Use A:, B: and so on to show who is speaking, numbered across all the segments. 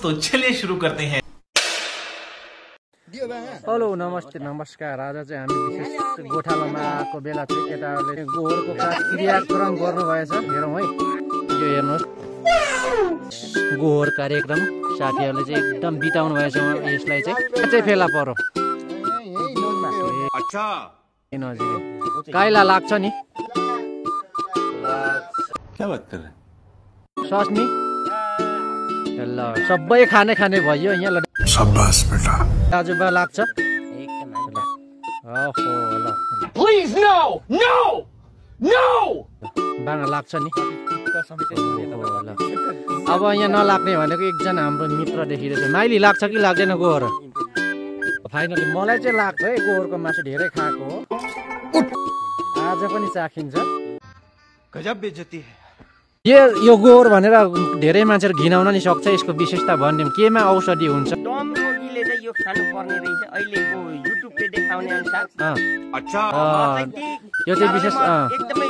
A: तो चलिए शुरू करते हैं।
B: हेलो नमस्ते नमस्कार। आज चाहिँ हामी विशेष गोठालामा आएको बेला चाहिँ केटाहरूले गोहरको क्रियाक्रम गर्नुभएछ। हेरौँ है, यो हेर्नुहोस् गोहर कार्यक्रम साथीहरूले चाहिँ एकदम बिताउनु भएछ। यसलाई चाहिँ फेला परो काइला लाग्छ नि।
A: क्या बात कर रहे
B: सस्नी ल सबै खाने भयो यहाँ।
C: शाबाश बेटा।
B: दाजुबा लाग्छ ओहो ल
A: प्लीज नो नो नो
B: बाँगा लाग्छ नि। अब यहाँ नलाग्ने भनेको एकजना हाम्रो मित्र देखिरहेछ। माइली लाग्छ कि लाग्दैन गोहर? फाइनली मलाई चाहिँ लाग्छ है, गोहरको मासु धेरै खाएको हो। आज पनि चाखिन्छ।
A: गजब बेइज्जती है।
B: यो गोहर भनेर धेरै मान्छेहरू घिनाउन नि सक्छ। यसको विशेषता भनिदिउँ, केमा औषधि हुन्छ?
D: दम रोगीले चाहिँ यो खानु पर्ने रहेछ अहिलेको युट्युबले देखाउने अनुसार।
A: अच्छा
B: यो चाहिँ विशेष
D: एकदमै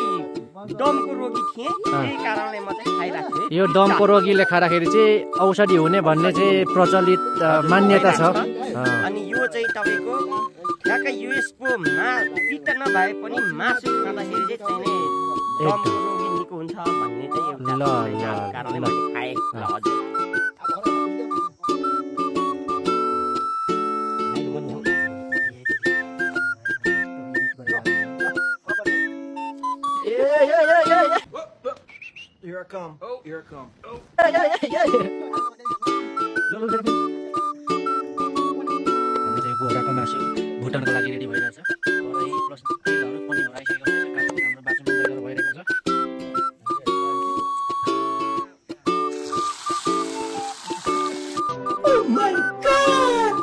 D: दमको रोगी थिए, त्यही कारणले म चाहिँ खाइरहेको थिएँ।
B: यो दमको रोगीले खाँदाखेरि चाहिँ औषधि हुने भन्ने चाहिँ प्रचलित मान्यता छ।
D: अनि यो चाहिँ तपाईँको ठ्याक्कै युएसको पित्त नभए पनि मासु खाँदाखेरि चाहिँ दमको रोगी निको हुन्छ भन्ने चाहिँ एउटा कारणले मैले खाएँ। हजुर
A: Here I come. Oh, here I come. Oh.
B: गोहराको मासु भुटानको लागि रेडी भइरहेछ। प्लस तेलहरू पनि हराइसकेको छ। हाम्रो बाँच्नु भइरहेको छ। Oh my God!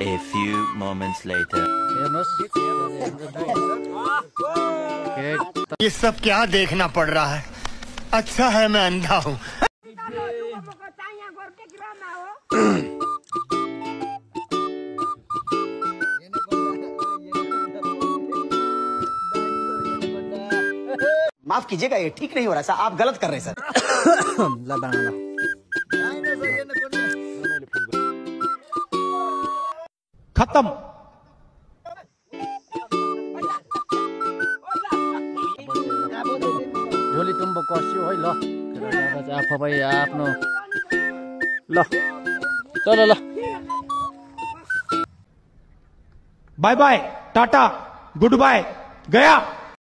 E: A few moments later.
C: ये सब क्या देखना पड़ रहा है? अच्छा है मैं अंधा हूँ।
F: माफ कीजिएगा, ये ठीक नहीं हो रहा सर, आप गलत कर रहे हैं सर।
A: खत्म।
B: झोली तुम्बो कस्यो है। ल आफै आफ्नो ल चल ल
A: bye bye tata goodbye गया।